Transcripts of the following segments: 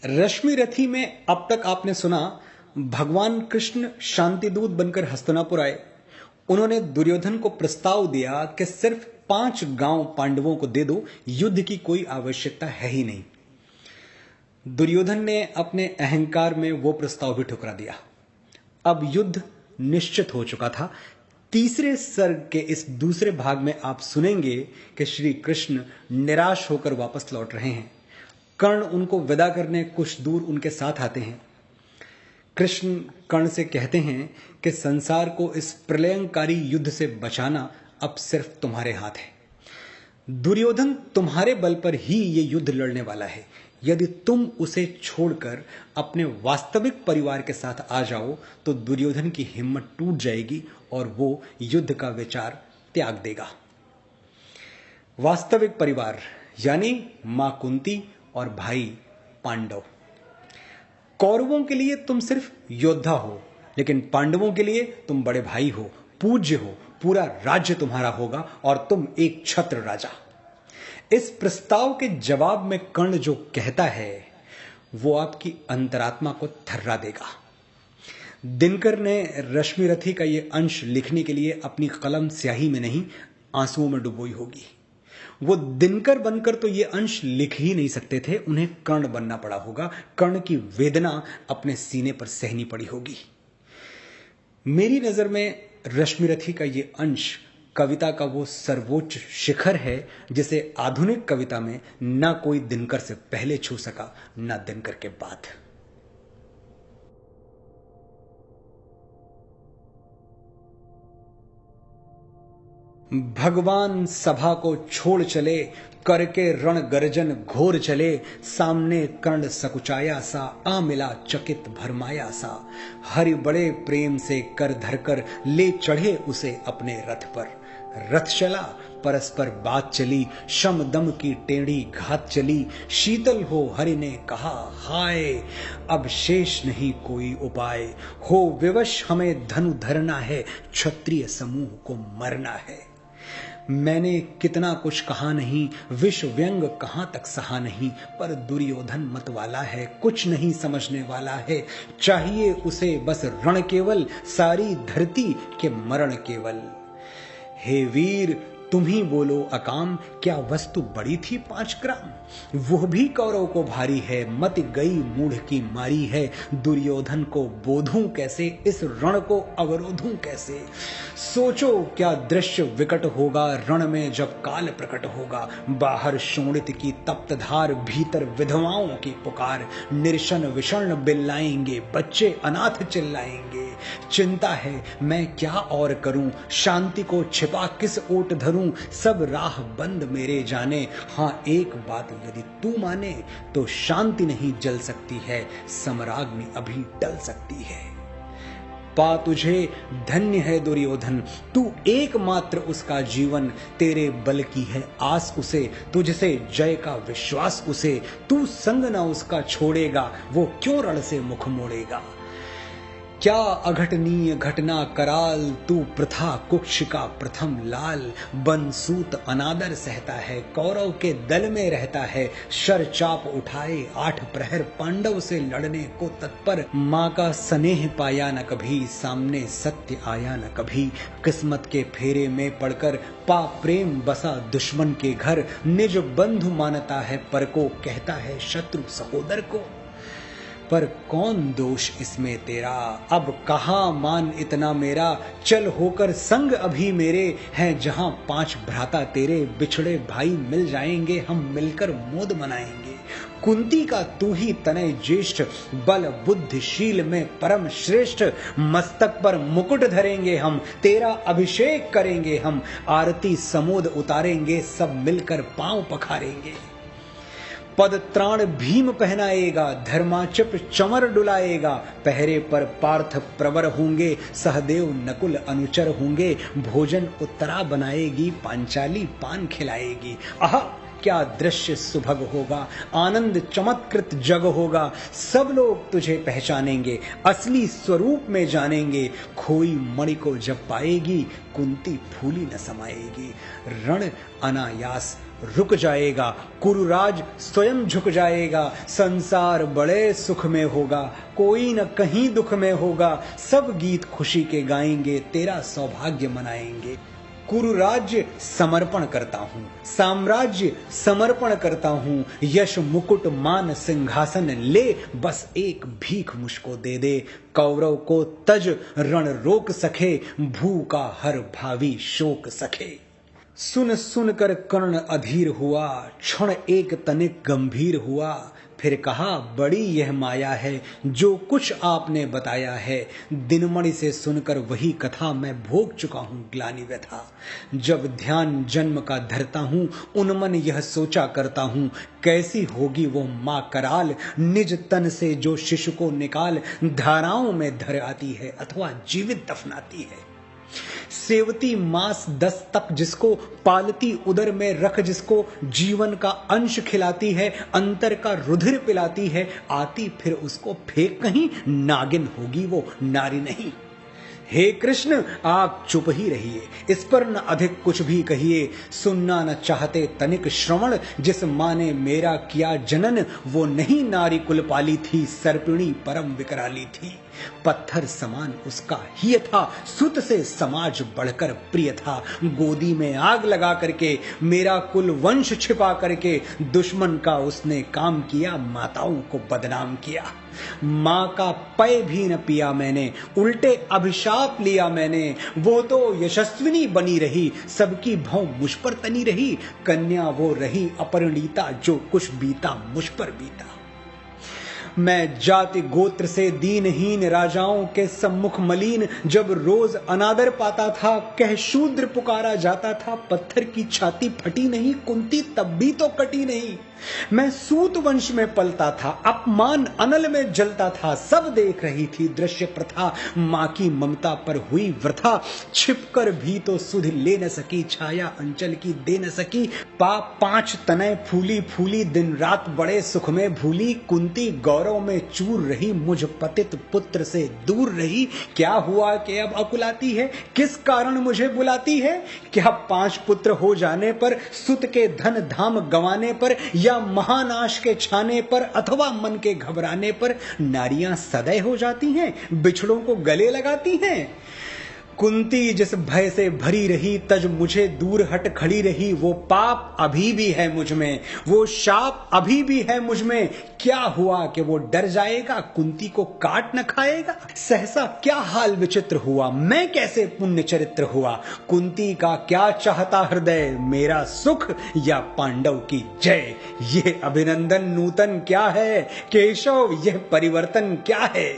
रश्मि रथी में अब तक आपने सुना भगवान कृष्ण शांति दूत बनकर हस्तिनापुर आए। उन्होंने दुर्योधन को प्रस्ताव दिया कि सिर्फ 5 गांव पांडवों को दे दो, युद्ध की कोई आवश्यकता है ही नहीं। दुर्योधन ने अपने अहंकार में वो प्रस्ताव भी ठुकरा दिया। अब युद्ध निश्चित हो चुका था। तीसरे सर्ग के इस दूसरे भाग में आप सुनेंगे कि श्री कृष्ण निराश होकर वापस लौट रहे हैं। कर्ण उनको विदा करने कुछ दूर उनके साथ आते हैं। कृष्ण कर्ण से कहते हैं कि संसार को इस प्रलयंकारी युद्ध से बचाना अब सिर्फ तुम्हारे हाथ है। दुर्योधन तुम्हारे बल पर ही ये युद्ध लड़ने वाला है। यदि तुम उसे छोड़कर अपने वास्तविक परिवार के साथ आ जाओ तो दुर्योधन की हिम्मत टूट जाएगी और वो युद्ध का विचार त्याग देगा। वास्तविक परिवार यानी मां कुंती और भाई पांडव। कौरवों के लिए तुम सिर्फ योद्धा हो, लेकिन पांडवों के लिए तुम बड़े भाई हो, पूज्य हो, पूरा राज्य तुम्हारा होगा और तुम एक छत्र राजा। इस प्रस्ताव के जवाब में कर्ण जो कहता है वो आपकी अंतरात्मा को थर्रा देगा। दिनकर ने रश्मि रथी का ये अंश लिखने के लिए अपनी कलम स्याही में नहीं, आंसुओं में डुबोई होगी। वो दिनकर बनकर तो ये अंश लिख ही नहीं सकते थे, उन्हें कर्ण बनना पड़ा होगा। कर्ण की वेदना अपने सीने पर सहनी पड़ी होगी। मेरी नजर में रश्मि रथी का ये अंश कविता का वो सर्वोच्च शिखर है जिसे आधुनिक कविता में ना कोई दिनकर से पहले छू सका, ना दिनकर के बाद। भगवान सभा को छोड़ चले, करके रण गर्जन घोर चले, सामने कर्ण सकुचाया सा, आ मिला चकित भरमाया सा। हरि बड़े प्रेम से कर धरकर ले चढ़े उसे अपने रथ पर। रथ चला परस्पर बात चली, शम दम की टेढ़ी घात चली। शीतल हो हरि ने कहा हाय, अब शेष नहीं कोई उपाय। हो विवश हमें धनु धरना है, क्षत्रिय समूह को मरना है। मैंने कितना कुछ कहा नहीं, विष व्यंग कहां तक सहा नहीं। पर दुर्योधन मत वाला है, कुछ नहीं समझने वाला है। चाहिए उसे बस रण केवल, सारी धरती के मरण केवल। हे वीर तुम ही बोलो अकाम, क्या वस्तु बड़ी थी 5 ग्राम। वो भी कौरव को भारी है, मत गई मूढ़ की मारी है। दुर्योधन को बोधूं कैसे, इस रण को अवरोधूं कैसे। सोचो क्या दृश्य विकट होगा, रण में जब काल प्रकट होगा। बाहर शोणित की तप्त धार, भीतर विधवाओं की पुकार। निर्शन विषण बिल्लाएंगे, बच्चे अनाथ चिल्लाएंगे। चिंता है मैं क्या और करूं, शांति को छिपा किस ओट धरूं। सब राह बंद मेरे जाने, हां एक बात यदि तू माने, तो शांति नहीं जल सकती है, समराग्नि अभी टल सकती है। पा तुझे धन्य है दुर्योधन, तू एकमात्र उसका जीवन। तेरे बल की है आस उसे, तुझसे जय का विश्वास उसे। तू संग न उसका छोड़ेगा, वो क्यों रण से मुख मोड़ेगा। क्या अघटनीय घटना कराल, तू प्रथा कुक्ष का प्रथम लाल। बनसूत अनादर सहता है, कौरव के दल में रहता है। शर चाप उठाए 8 प्रहर, पांडव से लड़ने को तत्पर। माँ का स्नेह पाया न कभी, सामने सत्य आया न कभी। किस्मत के फेरे में पड़कर पा प्रेम बसा दुश्मन के घर। निज बंधु मानता है पर को, कहता है शत्रु सहोदर को। पर कौन दोष इसमें तेरा, अब कहां मान इतना मेरा। चल होकर संग अभी मेरे, हैं जहां 5 भ्राता तेरे। बिछड़े भाई मिल जाएंगे, हम मिलकर मोद मनाएंगे। कुंती का तू ही तनय ज्येष्ठ, बल बुद्धिशील में परम श्रेष्ठ। मस्तक पर मुकुट धरेंगे हम, तेरा अभिषेक करेंगे हम। आरती समोद उतारेंगे, सब मिलकर पांव पखारेंगे। पद त्राण भीम पहनाएगा, धर्माचप चमर डुलाएगा। पहरे पर पार्थ प्रवर होंगे, सहदेव नकुल अनुचर होंगे। भोजन उत्तरा बनाएगी, पांचाली पान खिलाएगी। आहा क्या दृश्य सुभग होगा, आनंद चमत्कृत जग होगा। सब लोग तुझे पहचानेंगे, असली स्वरूप में जानेंगे। खोई मणि को जब पाएगी, कुंती फूली न समाएगी। रण अनायास रुक जाएगा, कुरुराज स्वयं झुक जाएगा। संसार बड़े सुख में होगा, कोई न कहीं दुख में होगा। सब गीत खुशी के गाएंगे, तेरा सौभाग्य मनाएंगे। कुरुराज्य समर्पण करता हूँ, साम्राज्य समर्पण करता हूँ। यश मुकुट मान सिंहासन ले, बस एक भीख मुझको दे दे। कौरव को तज रण रोक सके, भूखा हर भावी शोक सके। सुन सुन कर कर्ण अधीर हुआ, क्षण एक तनिक गंभीर हुआ। फिर कहा बड़ी यह माया है, जो कुछ आपने बताया है। दिनमणि से सुनकर वही कथा, मैं भोग चुका हूँ ग्लानि व्यथा। जब ध्यान जन्म का धरता हूँ, उन्मन यह सोचा करता हूँ। कैसी होगी वो माँ कराल, निज तन से जो शिशु को निकाल धाराओं में धर आती है अथवा जीवित दफनाती है। सेवती मास 10 तक जिसको, पालती उदर में रख जिसको, जीवन का अंश खिलाती है, अंतर का रुधिर पिलाती है। आती फिर उसको फेंक कहीं, नागिन होगी वो नारी नहीं। हे कृष्ण आप चुप ही रहिए, इस पर न अधिक कुछ भी कहिए। सुनना न चाहते तनिक श्रवण, जिस माँ ने मेरा किया जनन, वो नहीं नारी कुल पाली थी, सर्पिणी परम विकराली थी। पत्थर समान उसका ही था, सुत से समाज बढ़कर प्रिय था। गोदी में आग लगा करके, मेरा कुल वंश छिपा करके, दुश्मन का उसने काम किया, माताओं को बदनाम किया। माँ का पय भी न पिया मैंने, उल्टे अभिशाप लिया मैंने। वो तो यशस्विनी बनी रही, सबकी भौं मुझ पर तनी रही। कन्या वो रही अपरिणीता, जो कुछ बीता मुझ पर बीता। मैं जाति गोत्र से दीनहीन, राजाओं के सम्मुख मलिन। जब रोज अनादर पाता था, कह शूद्र पुकारा जाता था। पत्थर की छाती फटी नहीं, कुंती तब भी तो कटी नहीं। मैं सूत वंश में पलता था, अपमान अनल में जलता था। सब देख रही थी दृश्य प्रथा, माँ की ममता पर हुई वृथा। छिपकर भी तो सुध ले न सकी, छाया अंचल की दे न सकी। पाप 5 तनय फूली फूली, दिन रात बड़े सुख में भूली। कुंती गौरव में चूर रही, मुझ पतित पुत्र से दूर रही। क्या हुआ कि अब अकुलाती है, किस कारण मुझे बुलाती है? क्या 5 पुत्र हो जाने पर, सुत के धन धाम गंवाने पर, या महानाश के छाने पर, अथवा मन के घबराने पर नारियां सदै हो जाती हैं, बिछड़ों को गले लगाती हैं? कुंती जिस भय से भरी रही, तज मुझे दूर हट खड़ी रही। वो पाप अभी भी है मुझ में, वो शाप अभी भी है मुझ में। क्या हुआ कि वो डर जाएगा, कुंती को काट न खाएगा? सहसा क्या हाल विचित्र हुआ, मैं कैसे पुण्य चरित्र हुआ। कुंती का क्या चाहता हृदय, मेरा सुख या पांडव की जय। ये अभिनंदन नूतन क्या है, केशव यह परिवर्तन क्या है।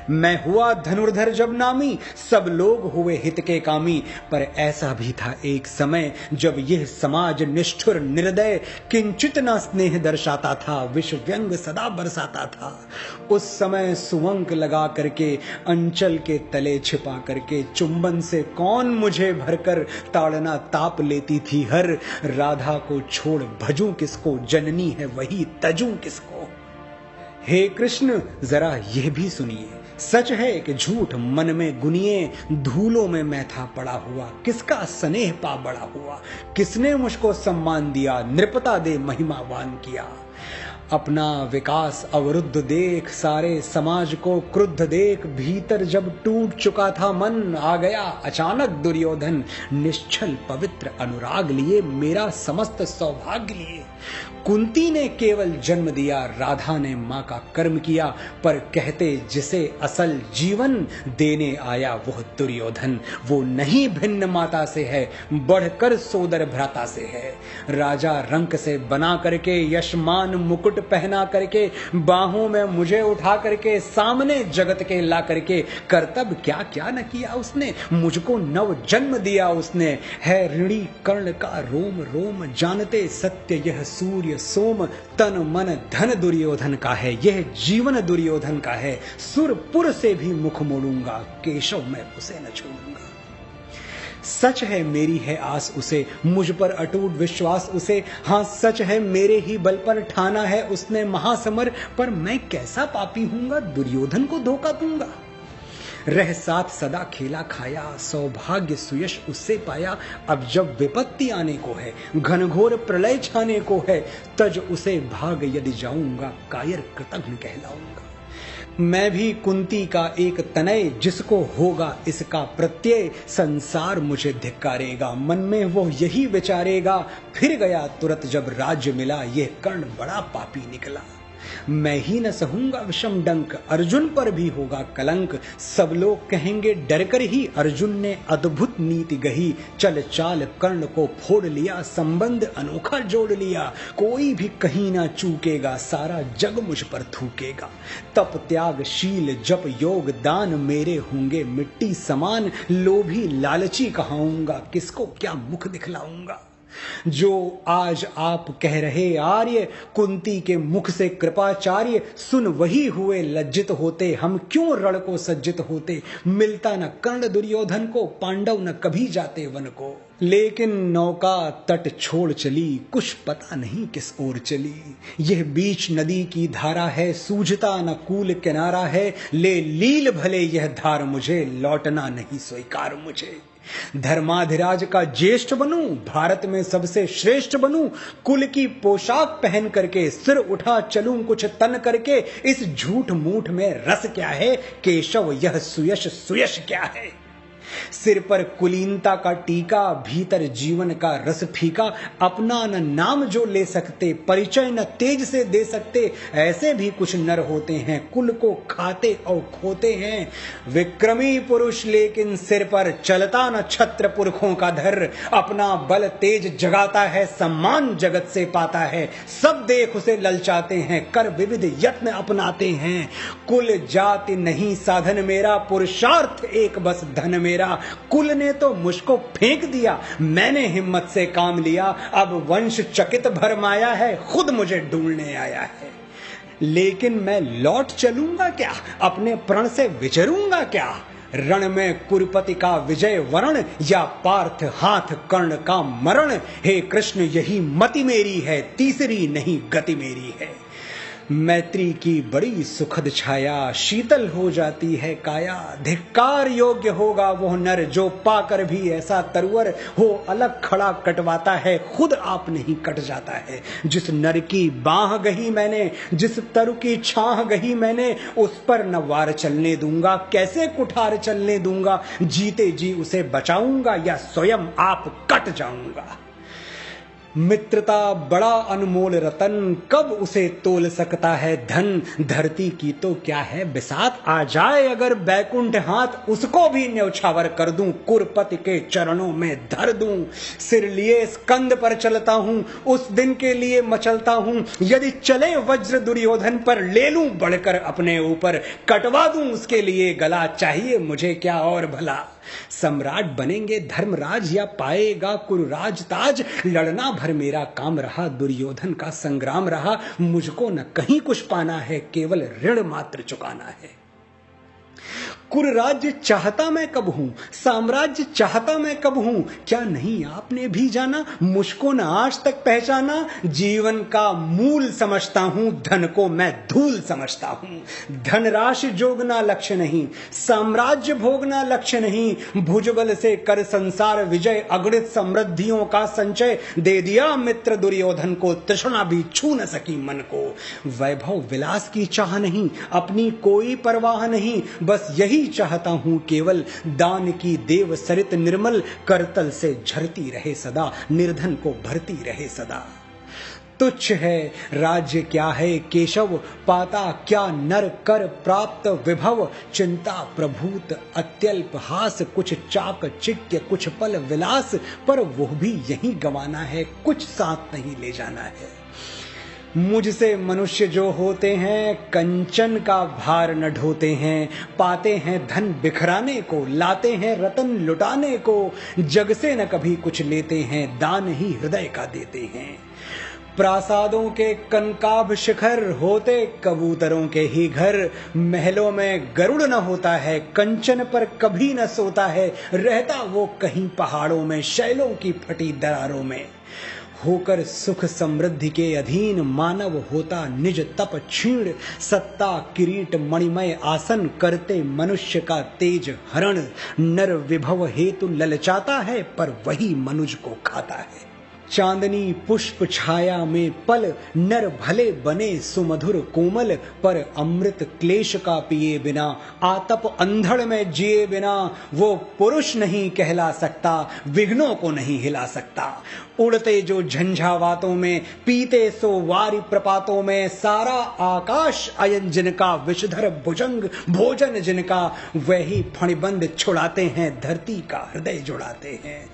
मैं हुआ धनुर्धर जब नामी, सब लोग हुए हित के कामी। पर ऐसा भी था एक समय, जब यह समाज निष्ठुर निर्दय, किंचित न स्नेह दर्शाता था, विष व्यंग सदा बरसाता था। उस समय सुवंक लगा करके, अंचल के तले छिपा करके, चुंबन से कौन मुझे भरकर ताड़ना ताप लेती थी हर। राधा को छोड़ भजूं किसको, जननी है वही तजूं किसको। हे कृष्ण जरा यह भी सुनिए, सच है कि झूठ मन में गुनिए। धूलों में मैं था पड़ा हुआ, किसका स्नेह पा बड़ा हुआ। किसने मुझको सम्मान दिया, नृपता दे महिमावान किया। अपना विकास अवरुद्ध देख, सारे समाज को क्रुद्ध देख, भीतर जब टूट चुका था मन, आ गया अचानक दुर्योधन। निश्चल पवित्र अनुराग लिए, मेरा समस्त सौभाग्य लिए। कुंती ने केवल जन्म दिया, राधा ने माँ का कर्म किया। पर कहते जिसे असल जीवन देने आया वह दुर्योधन। वो नहीं भिन्न माता से है, बढ़कर सोदर भ्राता से है। राजा रंक से बना करके, यशमान मुकुट पहना करके, बाहों में मुझे उठा करके, सामने जगत के ला करके, कर्तव्य क्या क्या न किया उसने। मुझको नव जन्म दिया उसने। है ऋणी कर्ण का रोम रोम, जानते सत्य यह सूर्य सोम। तन मन धन दुर्योधन का है, यह जीवन दुर्योधन का है। सुरपुर से भी मुख मोड़ूंगा, केशव मैं उसे न छोड़ूंगा। सच है मेरी है आस उसे, मुझ पर अटूट विश्वास उसे। हाँ सच है मेरे ही बल पर ठाना है उसने महासमर। पर मैं कैसा पापी हूंगा, दुर्योधन को धोखा दूंगा। रह साथ सदा खेला खाया, सौभाग्य सुयश उससे पाया। अब जब विपत्ति आने को है, घनघोर प्रलय छाने को है, तज उसे भाग यदि जाऊंगा, कायर कृतघ्न कहलाऊंगा। मैं भी कुंती का एक तनय, जिसको होगा इसका प्रत्यय, संसार मुझे धिक्कारेगा, मन में वो यही विचारेगा। फिर गया तुरंत जब राज्य मिला, ये कर्ण बड़ा पापी निकला। मैं ही न सहूंगा विषम डंक, अर्जुन पर भी होगा कलंक। सब लोग कहेंगे डर कर ही, अर्जुन ने अद्भुत नीति गही। चल चाल कर्ण को फोड़ लिया, संबंध अनोखा जोड़ लिया। कोई भी कहीं ना चूकेगा, सारा जग मुझ पर थूकेगा। तप त्याग शील जप योग दान, मेरे होंगे मिट्टी समान। लोभी लालची कहाऊंगा, किसको क्या मुख दिखलाऊंगा। जो आज आप कह रहे आर्य, कुंती के मुख से कृपाचार्य, सुन वही हुए लज्जित होते। हम क्यों रण को सज्जित होते, मिलता न कर्ण दुर्योधन को, पांडव न कभी जाते वन को। लेकिन नौका तट छोड़ चली, कुछ पता नहीं किस ओर चली। यह बीच नदी की धारा है, सूझता न कूल किनारा है। ले लील भले यह धार मुझे, लौटना नहीं स्वीकार मुझे। धर्माधिराज का ज्येष्ठ बनूं, भारत में सबसे श्रेष्ठ बनूं। कुल की पोशाक पहन करके, सिर उठा चलूं कुछ तन करके। इस झूठ मूठ में रस क्या है, केशव यह सुयश सुयश क्या है। सिर पर कुलीनता का टीका, भीतर जीवन का रस फीका। अपना न नाम जो ले सकते, परिचय न तेज से दे सकते। ऐसे भी कुछ नर होते हैं, कुल को खाते और खोते हैं। विक्रमी पुरुष लेकिन सिर पर चलता न छत्र पुरखों का धर। अपना बल तेज जगाता है, सम्मान जगत से पाता है। सब देख उसे ललचाते हैं, कर विविध यत्न अपनाते हैं। कुल जाति नहीं साधन मेरा, पुरुषार्थ एक बस धन मेरा। कुल ने तो मुझको फेंक दिया, मैंने हिम्मत से काम लिया। अब वंश चकित भरमाया है, खुद मुझे ढूंढने आया है। लेकिन मैं लौट चलूंगा क्या, अपने प्रण से विचरूंगा क्या। रण में कुरुपति का विजय वरण, या पार्थ हाथ कर्ण का मरण। हे कृष्ण यही मति मेरी है, तीसरी नहीं गति मेरी है। मैत्री की बड़ी सुखद छाया, शीतल हो जाती है काया। धिक्कार योग्य होगा वो नर, जो पाकर भी ऐसा तरुवर हो। अलग खड़ा कटवाता है, खुद आप नहीं कट जाता है। जिस नर की बाह गही मैंने, जिस तरु की छाह गही मैंने, उस पर न वार चलने दूंगा। कैसे कुठार चलने दूंगा, जीते जी उसे बचाऊंगा, या स्वयं आप कट जाऊंगा। मित्रता बड़ा अनमोल रतन, कब उसे तोल सकता है धन। धरती की तो क्या है बिसात, आ जाए अगर बैकुंठ हाथ, उसको भी न्यौछावर कर दूं। कुरपति के चरणों में धर दूं। सिर लिए स्कंद पर चलता हूं, उस दिन के लिए मचलता हूं। यदि चले वज्र दुर्योधन पर, ले लूं बढ़कर अपने ऊपर। कटवा दूं उसके लिए गला, चाहिए मुझे क्या और भला। सम्राट बनेंगे धर्मराज, या पाएगा कुरुराज ताज। लड़ना भर मेरा काम रहा, दुर्योधन का संग्राम रहा। मुझको न कहीं कुछ पाना है, केवल ऋण मात्र चुकाना है। कुरुराज्य चाहता मैं कब हूं, साम्राज्य चाहता मैं कब हूं। क्या नहीं आपने भी जाना, मुझको न आज तक पहचाना। जीवन का मूल समझता हूं, धन को मैं धूल समझता हूं। धनराशि जोगना लक्ष्य नहीं, साम्राज्य भोगना लक्ष्य नहीं। भुजबल से कर संसार विजय, अगणित समृद्धियों का संचय। दे दिया मित्र दुर्योधन को, तृष्णा भी छू न सकी मन को। वैभव विलास की चाह नहीं, अपनी कोई परवाह नहीं। बस यही चाहता हूं केवल, दान की देव सरित निर्मल। करतल से झरती रहे सदा, निर्धन को भरती रहे सदा। तुच्छ है राज्य क्या है केशव, पाता क्या नर कर प्राप्त विभव। चिंता प्रभूत अत्यल्प हास, कुछ चाक चिक्य कुछ पल विलास। पर वो भी यही गंवाना है, कुछ साथ नहीं ले जाना है। मुझसे मनुष्य जो होते हैं, कंचन का भार न ढोते हैं। पाते हैं धन बिखराने को, लाते हैं रतन लुटाने को। जग से न कभी कुछ लेते हैं, दान ही हृदय का देते हैं। प्रासादों के कनकाभ शिखर, होते कबूतरों के ही घर। महलों में गरुड़ न होता है, कंचन पर कभी न सोता है। रहता वो कहीं पहाड़ों में, शैलों की फटी दरारों में। होकर सुख समृद्धि के अधीन मानव होता निज तप क्षीण, सत्ता किरीट मणिमय आसन करते मनुष्य का तेज हरण। नर विभव हेतु ललचाता है पर वही मनुज को खाता है। चांदनी पुष्प छाया में पल नर भले बने सुमधुर कोमल, पर अमृत क्लेश का पिए बिना आतप अंधड़ में जिए बिना वो पुरुष नहीं कहला सकता, विघ्नों को नहीं हिला सकता। उड़ते जो झंझावातों में पीते सो वारी प्रपातों में, सारा आकाश अयन जिनका विषधर भुजंग भोजन जिनका, वही फणिबंद छुड़ाते हैं धरती का हृदय जुड़ाते हैं।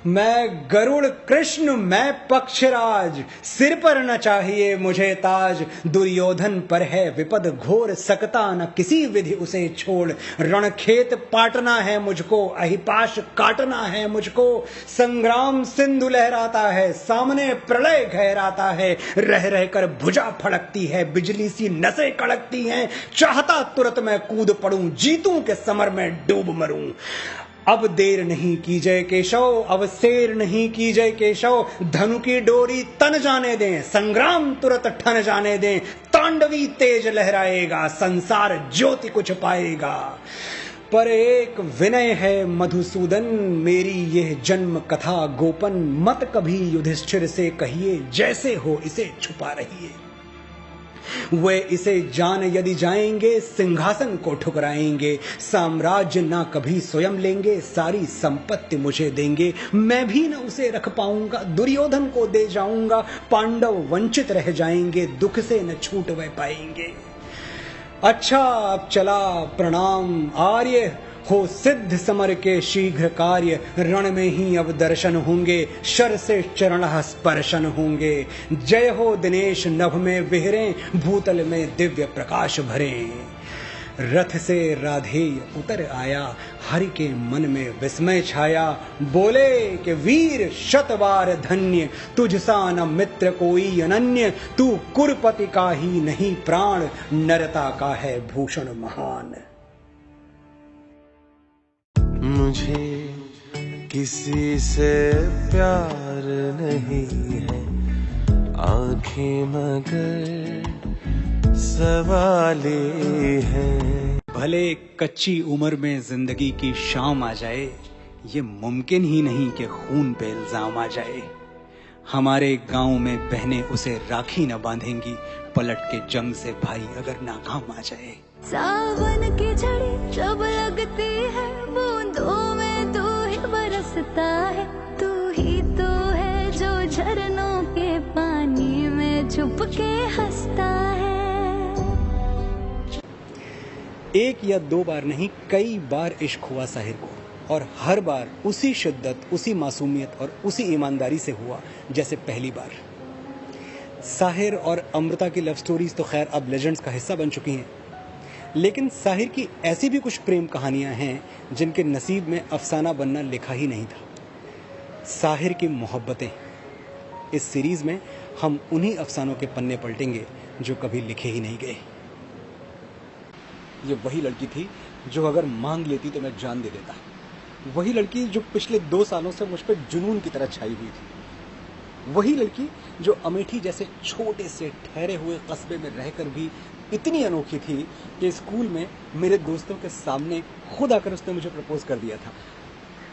मैं गरुड़ कृष्ण मैं पक्षराज, सिर पर न चाहिए मुझे ताज। दुर्योधन पर है विपद घोर, सकता न किसी विधि उसे छोड़। रणखेत पाटना है मुझको, अहिपाश काटना है मुझको। संग्राम सिंधु लहराता है, सामने प्रलय गहराता है। रह रहकर भुजा फड़कती है, बिजली सी नसें कड़कती हैं। चाहता तुरंत मैं कूद पड़ूं, जीतूं के समर में डूब मरूं। अब देर नहीं की जय केशव, अब शेर नहीं की जय केशव। धनु की डोरी तन जाने दें, संग्राम तुरंत ठन जाने दें। तांडवी तेज लहराएगा, संसार ज्योति कुछ पाएगा। पर एक विनय है मधुसूदन, मेरी यह जन्म कथा गोपन। मत कभी युधिष्ठिर से कहिए, जैसे हो इसे छुपा रहिए। वे इसे जान यदि जाएंगे, सिंहासन को ठुकराएंगे। साम्राज्य ना कभी स्वयं लेंगे, सारी संपत्ति मुझे देंगे। मैं भी न उसे रख पाऊंगा, दुर्योधन को दे जाऊंगा। पांडव वंचित रह जाएंगे, दुख से न छूट वह पाएंगे। अच्छा अब चला प्रणाम आर्य, हो सिद्ध समर के शीघ्र कार्य। रण में ही अब दर्शन होंगे, शर से चरण स्पर्शन होंगे। जय हो दिनेश नभ में विहरे, भूतल में दिव्य प्रकाश भरे। रथ से राधेय उतर आया, हरि के मन में विस्मय छाया। बोले कि वीर शतवार धन्य, तुझसा न मित्र कोई अनन्य। तू कुरपति का ही नहीं प्राण, नरता का है भूषण महान। मुझे किसी से प्यार नहीं है, आंखें मगर सवाले हैं। भले कच्ची उम्र में जिंदगी की शाम आ जाए, ये मुमकिन ही नहीं कि खून पे इल्जाम आ जाए। हमारे गांव में बहनें उसे राखी न बांधेंगी, पलट के जंग से भाई अगर नाकाम आ जाए। सावन की झड़ी जब लगती है, बूंदों में तू ही बरसता है। तू ही तो है जो झरनों के पानी में छुप के हंसता है। एक या दो बार नहीं, कई बार इश्क हुआ साहिर को, और हर बार उसी शिद्दत, उसी मासूमियत और उसी ईमानदारी से हुआ जैसे पहली बार। साहिर और अमृता की लव स्टोरीज तो खैर अब लेजेंड्स का हिस्सा बन चुकी हैं, लेकिन साहिर की ऐसी भी कुछ प्रेम कहानियां हैं जिनके नसीब में अफसाना बनना लिखा ही नहीं था। साहिर की मोहब्बतें, इस सीरीज में हम उन्हीं अफसानों के पन्ने पलटेंगे जो कभी लिखे ही नहीं गए। ये वही लड़की थी जो अगर मांग लेती तो मैं जान दे देता। वही लड़की जो पिछले 2 सालों से मुझ पर जुनून की तरह छाई हुई थी। वही लड़की जो अमेठी जैसे छोटे से ठहरे हुए कस्बे में रहकर भी इतनी अनोखी थी कि स्कूल में मेरे दोस्तों के सामने खुद आकर उसने मुझे प्रपोज कर दिया था।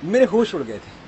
मेरे होश उड़ गए थे।